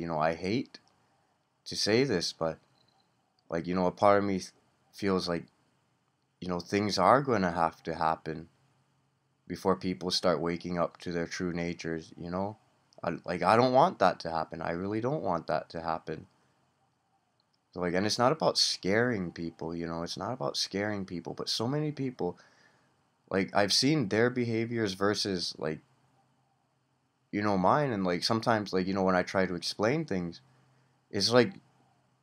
I hate to say this, but like, a part of me feels like, things are going to have to happen before people start waking up to their true natures. I don't want that to happen. I really don't want that to happen. So, like, and it's not about scaring people. It's not about scaring people, but so many people, like, I've seen their behaviors versus, like, mine, and, like, sometimes, like, when I try to explain things, it's like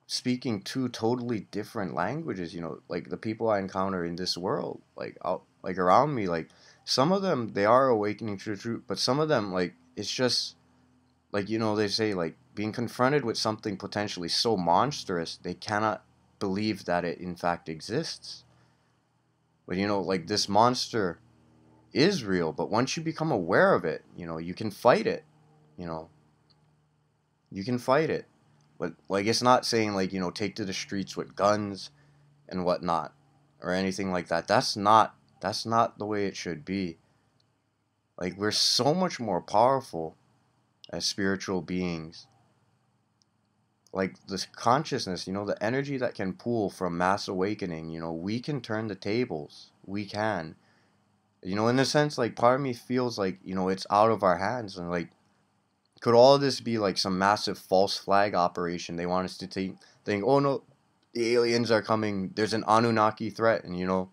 speaking two totally different languages. Like, the people I encounter in this world, like, out, like, around me, like, some of them, they are awakening to the truth, but some of them, like, it's just, like, they say, like, being confronted with something potentially so monstrous, they cannot believe that it in fact exists. But, like, this monster is real, but once you become aware of it, you can fight it. You know, you can fight it. But, like, it's not saying, like, take to the streets with guns and whatnot or anything like that. That's not the way it should be. Like, we're so much more powerful as spiritual beings. Like, this consciousness, the energy that can pool from mass awakening, we can turn the tables. We can. In a sense, like, part of me feels like, it's out of our hands. And, like, could all of this be, like, some massive false flag operation? They want us to think, oh no, the aliens are coming. There's an Anunnaki threat. And,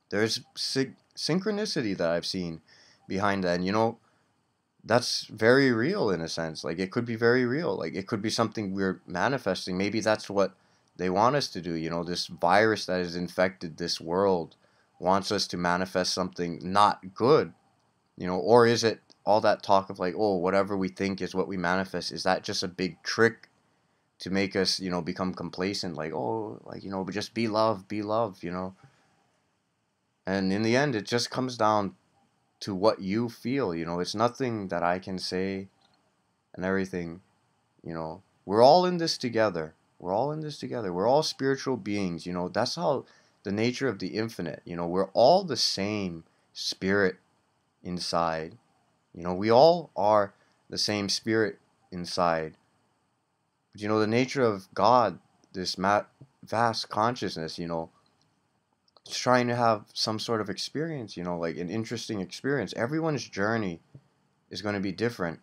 there's synchronicity that I've seen behind that. And, that's very real in a sense. Like, it could be very real. Like, it could be something we're manifesting. Maybe that's what they want us to do. This virus that has infected this world wants us to manifest something not good. Or is it all that talk of, like, oh, whatever we think is what we manifest? Is that just a big trick to make us, become complacent? Like, oh, like, but just be love. And in the end, it just comes down to what you feel. It's nothing that I can say and everything. We're all in this together. We're all in this together. We're all spiritual beings. That's how the nature of the infinite. We're all the same spirit inside. We all are the same spirit inside. But, the nature of God, this vast consciousness, it's trying to have some sort of experience, like an interesting experience. Everyone's journey is going to be different.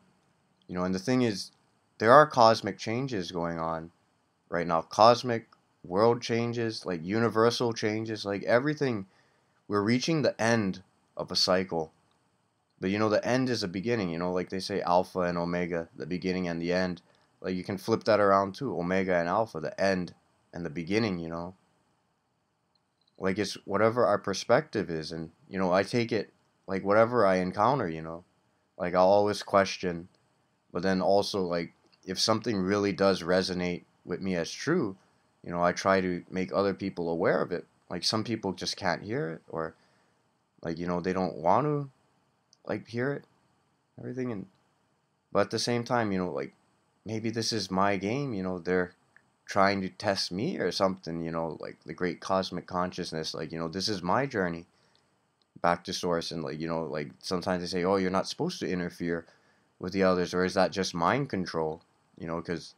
And the thing is, there are cosmic changes going on right now. Cosmic world changes, like universal changes, like everything. We're reaching the end of a cycle. But, the end is a beginning, like they say alpha and omega, the beginning and the end. Like, you can flip that around too, omega and alpha, the end and the beginning. Like, it's whatever our perspective is. And, I take it like whatever I encounter. Like, I'll always question. But then also, like, if something really does resonate with me as true, I try to make other people aware of it. Like, some people just can't hear it, or, like, they don't want to, like, hear it, everything. And but at the same time, like, maybe this is my game. They're trying to test me or something. Like the great cosmic consciousness. Like, this is my journey back to source. And, like, like, sometimes they say, oh, you're not supposed to interfere with the others, or is that just mind control? Because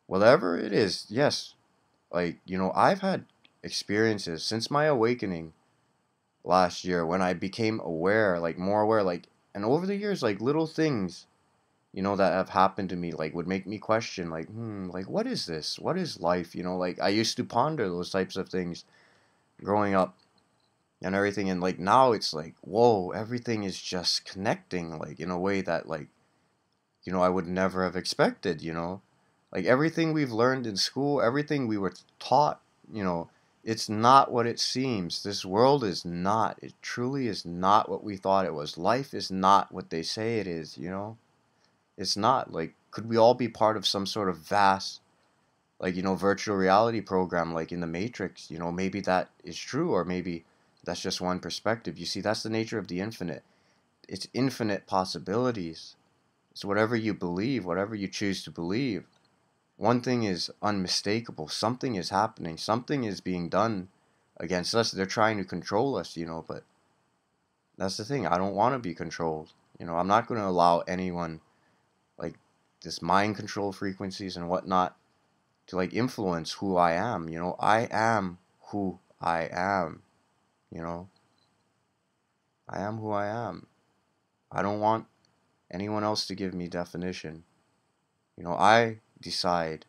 whatever it is, yes, like, I've had experiences since my awakening last year when I became aware, like, more aware, like, and over the years, like, little things, that have happened to me, like, would make me question, like, like, what is this? What is life? Like, I used to ponder those types of things growing up and everything, and, like, now it's like, whoa, everything is just connecting, like, in a way that, like, I would never have expected. Like, everything we've learned in school, everything we were taught, it's not what it seems. This world is not. It truly is not what we thought it was. Life is not what they say it is. It's not. Like, could we all be part of some sort of vast, like, virtual reality program, like in the Matrix? Maybe that is true, or maybe that's just one perspective. You see, that's the nature of the infinite. It's infinite possibilities. It's whatever you believe, whatever you choose to believe. One thing is unmistakable. Something is happening. Something is being done against us. They're trying to control us, but that's the thing. I don't want to be controlled. I'm not going to allow anyone, like, this mind control frequencies and whatnot to like influence who I am. You know, I am who I am. You know, I am who I am. I don't want anyone else to give me definition. You know, I decide.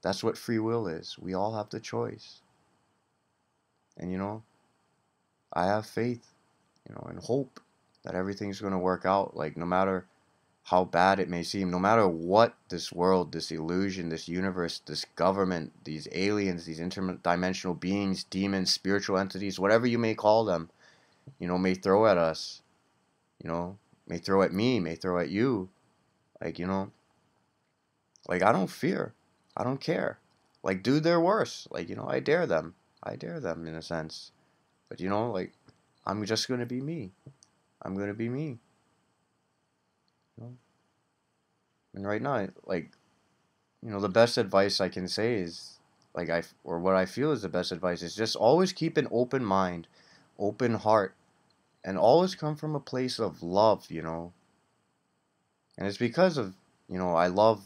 That's what free will is. We all have the choice. And you know, I have faith, you know, and hope that everything's going to work out. Like, no matter how bad it may seem, no matter what this world, this illusion, this universe, this government, these aliens, these interdimensional beings, demons, spiritual entities, whatever you may call them, you know, may throw at us, you know, may throw at me, may throw at you. Like, you know, like, I don't fear. I don't care. Like, do their worst. Like, you know, I dare them. I dare them in a sense. But, you know, like, I'm just going to be me. I'm going to be me. You know? And right now, like, you know, the best advice I can say is, like, or what I feel is the best advice is just always keep an open mind, open heart, and always come from a place of love, you know. And it's because of, you know, I love,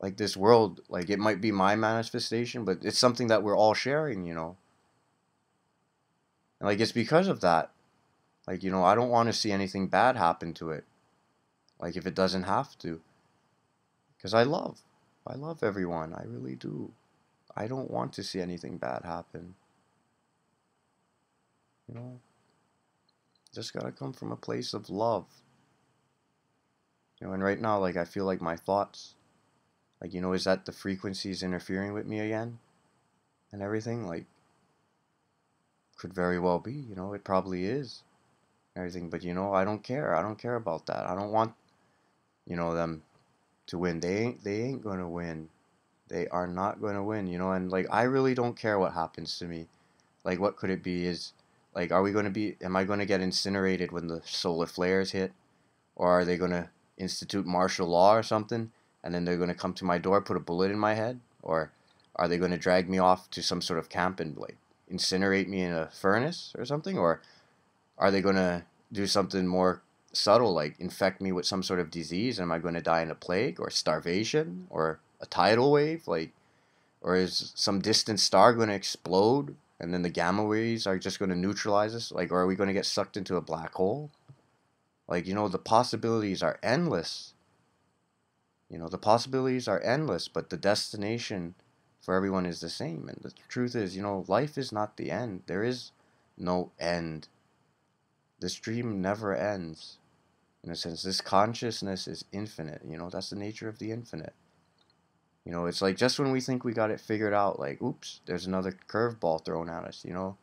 like, this world. Like, it might be my manifestation, but it's something that we're all sharing, you know. And, like, it's because of that. Like, you know, I don't want to see anything bad happen to it. Like, if it doesn't have to. Because I love everyone. I really do. I don't want to see anything bad happen. You know, just gotta come from a place of love. You know, and right now, like, I feel like my thoughts, like, you know, is that the frequencies interfering with me again and everything? Like, could very well be, you know, it probably is and everything. But, you know, I don't care. I don't care about that. I don't want, you know, them to win. They ain't gonna win. They are not gonna win, you know, and like, I really don't care what happens to me. Like, what could it be? Is, like, am I gonna get incinerated when the solar flares hit? Or are they gonna institute martial law or something? And then they're gonna come to my door, put a bullet in my head? Or are they gonna drag me off to some sort of camp and, like, incinerate me in a furnace or something? Or are they gonna do something more subtle, like infect me with some sort of disease? Am I gonna die in a plague or starvation or a tidal wave? Like, or is some distant star going to explode and then the gamma rays are just going to neutralize us? Like, or are we going to get sucked into a black hole? Like, you know, the possibilities are endless. You know, the possibilities are endless, but the destination for everyone is the same. And the truth is, you know, life is not the end. There is no end. This dream never ends. In a sense, this consciousness is infinite. You know, that's the nature of the infinite. You know, it's like just when we think we got it figured out, like, oops, there's another curveball thrown at us, you know?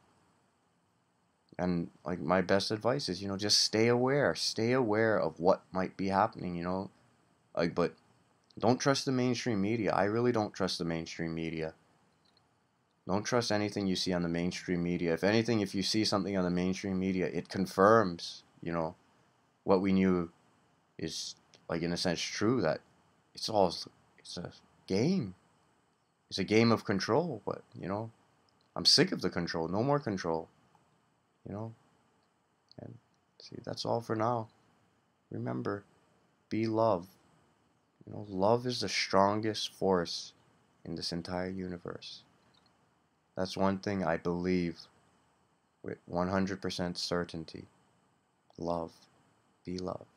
And, like, my best advice is, you know, just stay aware. Stay aware of what might be happening, you know? Like, but don't trust the mainstream media. I really don't trust the mainstream media. Don't trust anything you see on the mainstream media. If anything, if you see something on the mainstream media, it confirms, you know, what we knew is, like, in a sense, true, that it's a game. It's a game of control, but, you know, I'm sick of the control. No more control, you know? And see, that's all for now. Remember, be love. You know, love is the strongest force in this entire universe. That's one thing I believe with 100% certainty. Love. Be love.